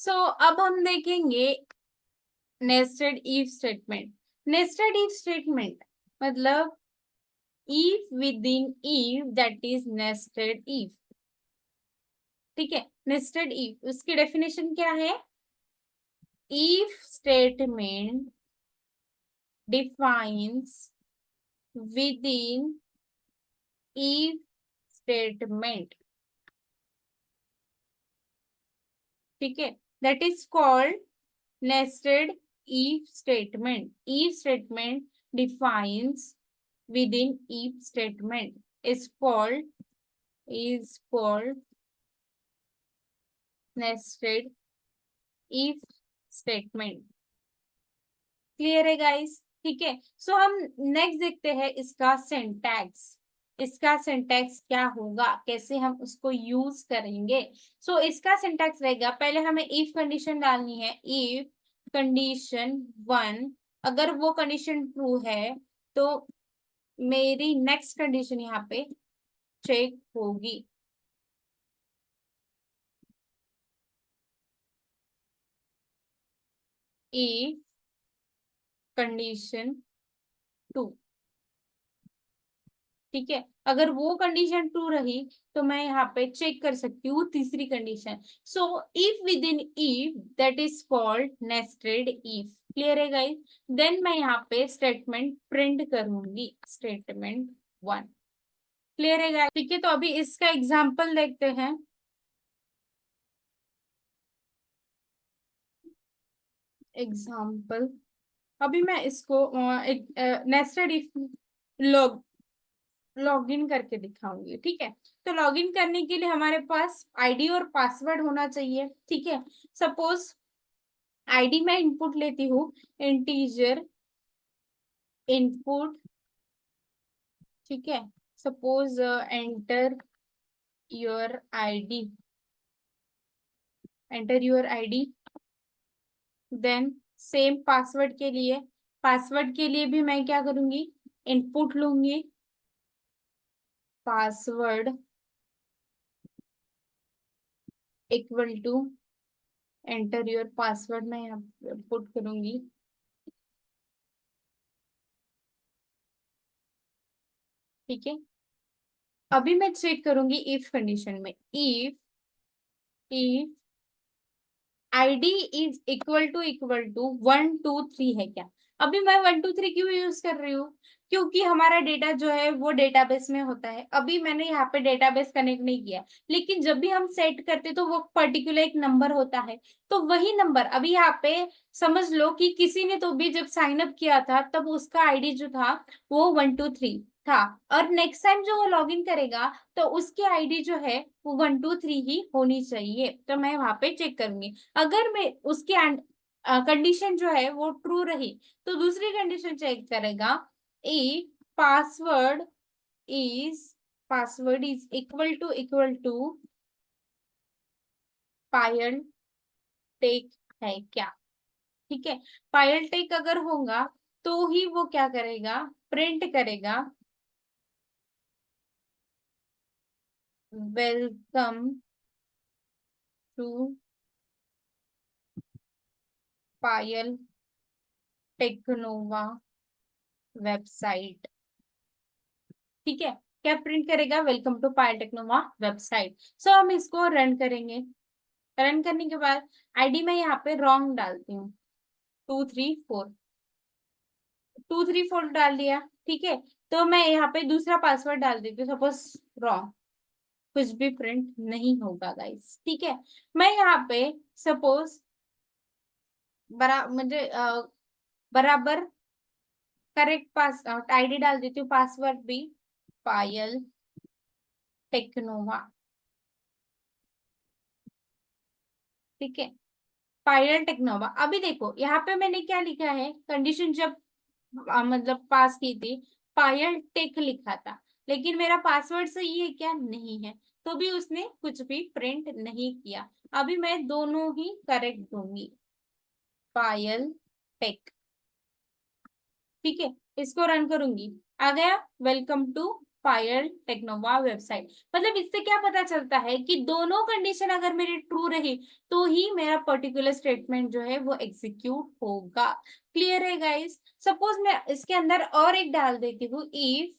अब हम देखेंगे nested if statement. Nested if statement मतलब if within if, that is nested if। ठीक है, नेस्टेड इफ उसकी डेफिनेशन क्या है? if statement defines within if statement। ठीक है, that is called nested if statement। if statement defines within if statement is called nested if statement। Clear है guys? ठीक है, सो हम नेक्स्ट देखते हैं इसका सिंटैक्स। इसका सिंटैक्स क्या होगा, कैसे हम उसको यूज करेंगे? इसका सिंटैक्स रहेगा, पहले हमें इफ कंडीशन डालनी है। इफ कंडीशन 1 अगर वो कंडीशन ट्रू है तो मेरी नेक्स्ट कंडीशन यहाँ पे चेक होगी। इफ कंडीशन 2, ठीक है, अगर वो कंडीशन ट्रू रही तो मैं यहाँ पे चेक कर सकती हूँ तीसरी condition. If with in if that is called nested if. Clear है गाइस? देन मैं यहाँ पे स्टेटमेंट प्रिंट करूंगी, स्टेटमेंट 1। क्लियर है गाइस? ठीक है, तो अभी इसका एग्जाम्पल देखते हैं। एग्जाम्पल, अभी मैं इसको एक नेस्टेड इफ लॉगिन करके दिखाऊंगी। ठीक है, तो लॉगिन करने के लिए हमारे पास आईडी और पासवर्ड होना चाहिए। ठीक है, सपोज आईडी मैं इनपुट लेती हूँ, इंटीजर इनपुट। ठीक है, suppose enter your ID, enter your ID. Then same password के लिए भी मैं क्या करूंगी, इनपुट लूंगी, password equal to enter your password मैं यहाँ पुट करूंगी। ठीक है, अभी मैं चेक करूंगी इफ कंडीशन में। If ID is equal to 1 2 3 है क्या? अभी मैं 1 2 3 क्यों यूज कर रही हूँ? क्योंकि हमारा डेटा जो है वो डेटाबेस में होता है। अभी मैंने यहाँ पे डेटाबेस कनेक्ट नहीं किया, लेकिन जब भी हम सेट करते तो वो पर्टिकुलर एक नंबर होता है। तो वही नंबर अभी यहाँ पे समझ लो कि किसी ने तो भी जब साइन अप किया था तब उसका आईडी जो था वो 1 2 3 था, और नेक्स्ट टाइम जो वो लॉग इन करेगा तो उसकी आईडी जो है वो 1 2 3 ही होनी चाहिए। तो मैं वहां पे चेक करूंगी, अगर मैं उसकी कंडीशन जो है वो ट्रू रही तो दूसरी कंडीशन चेक करेगा। A password is equal to Payal Tech है क्या? ठीक है, पायल टेक अगर होगा तो ही वो क्या करेगा, प्रिंट करेगा welcome to Payal Technova website. ठीक है, क्या प्रिंट करेगा, welcome to Payal Technova website. हम इसको रन करेंगे। रन करने के बाद आईडी में यहाँ पे रॉन्ग डालती हूँ, 2 3 4, 2 3 4 डाल दिया। ठीक है, तो मैं यहाँ पे दूसरा पासवर्ड डाल देती हूँ, सपोज रॉन्ग, कुछ भी प्रिंट नहीं होगा गाइस। ठीक है, मैं यहाँ पे सपोज मुझे बराबर करेक्ट पास आईडी डाल देती हूँ, पासवर्ड भी पायल टेक्नोवा। ठीक है, पायल टेक्नोवा। अभी देखो यहाँ पे मैंने क्या लिखा है, कंडीशन जब मतलब पास की थी पायल टेक लिखा था, लेकिन मेरा पासवर्ड सही है क्या? नहीं है, तो भी उसने कुछ भी प्रिंट नहीं किया। अभी मैं दोनों ही करेक्ट दूंगी, पायल टेक। ठीक है, इसको रन करूंगी, आ गया welcome to Payal Technova website. मतलब इससे क्या पता चलता है कि दोनों कंडीशन अगर मेरी ट्रू रही तो ही मेरा पर्टिकुलर स्टेटमेंट जो है वो एग्जीक्यूट होगा। क्लियर है गाइस? सपोज मैं इसके अंदर और एक डाल देती हूँ, इफ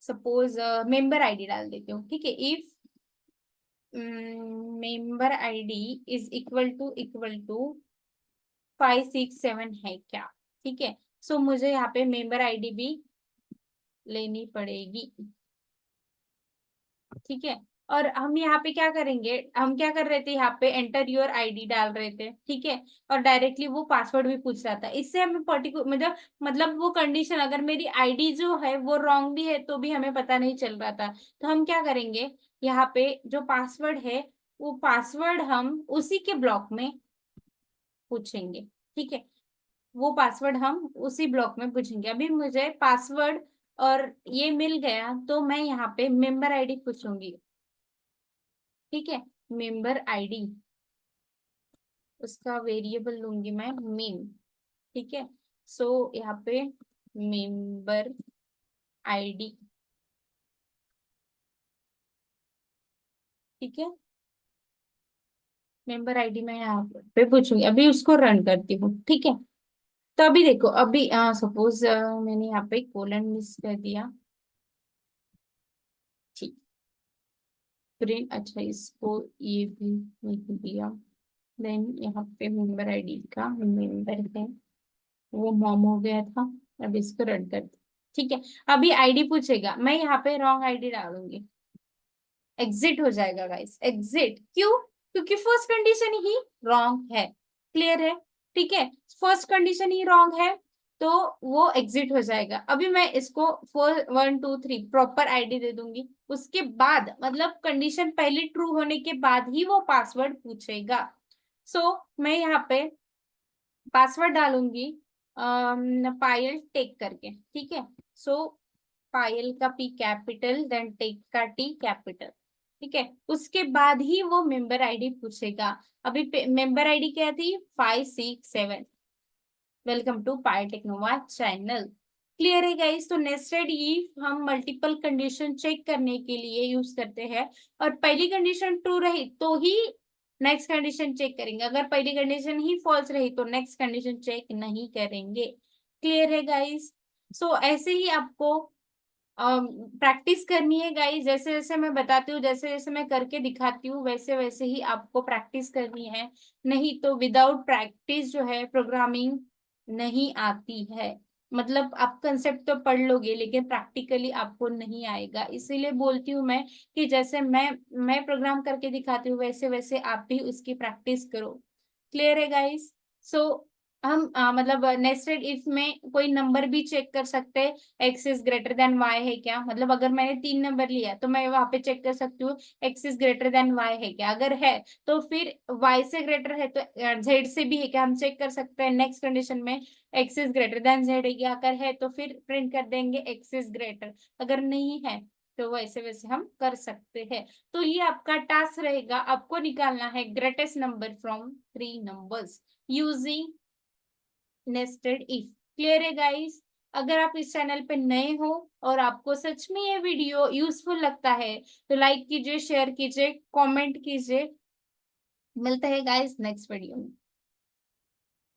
सपोज मेंबर आईडी डाल देती हूँ, ठीक है। If member ID is equal to 567 है क्या, ठीक है। सो मुझे यहाँ पे मेंबर आईडी भी लेनी पड़ेगी, ठीक है। और हम यहाँ पे क्या करेंगे, हम क्या कर रहे थे, यहाँ पे एंटर योर आईडी डाल रहे थे, ठीक है। और डायरेक्टली वो पासवर्ड भी पूछ रहा था। इससे हमें पर्टिकुलर मतलब वो कंडीशन, अगर मेरी आईडी जो है वो रॉन्ग भी है तो भी हमें पता नहीं चल रहा था। तो हम क्या करेंगे, यहाँ पे जो पासवर्ड है वो पासवर्ड हम उसी के ब्लॉक में पूछेंगे, ठीक है। वो पासवर्ड हम उसी ब्लॉक में पूछेंगे। अभी मुझे पासवर्ड और ये मिल गया तो मैं यहाँ पे मेंबर आईडी पूछूंगी, ठीक है। मेंबर आईडी, उसका वेरिएबल लूंगी मैं मेम, ठीक है। सो यहाँ पे मेंबर आईडी, ठीक है। मेंबर आईडी मैं यहाँ पे पूछूंगी। अभी उसको रन करती हूँ, ठीक है। तो अभी देखो, अभी सपोज मैंने यहाँ पे कोलन मिस कर दिया, ठीक। प्रिंट, अच्छा इसको ये भी लिख दिया। देन यहाँ पे मेंबर आईडी का मेंबर है वो मॉम हो गया था। अब इसको रन कर दो, ठीक है। अभी आईडी पूछेगा, मैं यहाँ पे रॉन्ग आईडी डालूंगी, एग्जिट हो जाएगा गाइस, एग्जिट। क्यों? क्योंकि फर्स्ट कंडीशन ही रॉन्ग है। क्लियर है? ठीक है, फर्स्ट कंडीशन ही रॉन्ग है तो वो एग्जिट हो जाएगा। अभी मैं इसको 4 1 2 3 प्रॉपर आईडी दे दूंगी, उसके बाद मतलब कंडीशन पहले ट्रू होने के बाद ही वो पासवर्ड पूछेगा। सो मैं यहाँ पे पासवर्ड डालूंगी पायल टेक करके, ठीक है। सो पायल का पी कैपिटल, देन टेक का टी कैपिटल, ठीक है। उसके बाद ही वो मेंबर आईडी पूछेगा। अभी मेंबर आईडी क्या थी, 567। Welcome to Payal Technova channel. Clear है गाइस? तो नेस्टेड इफ हम मल्टीपल कंडीशन चेक करने के लिए यूज करते हैं। और पहली कंडीशन ट्रू रही तो ही नेक्स्ट कंडीशन चेक करेंगे, अगर पहली कंडीशन ही फॉल्स रही तो नेक्स्ट कंडीशन चेक नहीं करेंगे। क्लियर है गाइस? सो ऐसे ही आपको प्रैक्टिस करनी है गाइस। जैसे जैसे मैं बताती हूँ, जैसे जैसे मैं करके दिखाती हूँ, वैसे वैसे ही आपको प्रैक्टिस करनी है। नहीं तो विदाउट प्रैक्टिस जो है प्रोग्रामिंग नहीं आती है। मतलब आप कंसेप्ट तो पढ़ लोगे लेकिन प्रैक्टिकली आपको नहीं आएगा। इसीलिए बोलती हूँ मैं कि जैसे मैं प्रोग्राम करके दिखाती हूँ वैसे वैसे आप भी उसकी प्रैक्टिस करो। क्लियर है गाइस? सो हम मतलब नेस्टेड इफ में कोई नंबर भी चेक कर सकते हैं, X is greater than Y है क्या। मतलब अगर मैंने 3 नंबर लिया तो मैं वहां पे चेक कर सकती हूँ X is greater than Y है क्या। अगर है तो फिर वाई से ग्रेटर है तो जेड से भी है क्या, हम चेक कर सकते हैं। नेक्स्ट कंडीशन में x is greater then Z है क्या, अगर है तो फिर प्रिंट कर देंगे एक्स इज ग्रेटर। अगर नहीं है तो वैसे वैसे हम कर सकते हैं। तो ये आपका टास्क रहेगा, आपको निकालना है greatest number from 3 numbers using nested if. Clear है गाइस? अगर आप इस चैनल पे नए हो और आपको सच में ये वीडियो यूजफुल लगता है तो लाइक कीजिए, शेयर कीजिए, कमेंट कीजिए। मिलते हैं गाइस नेक्स्ट वीडियो में।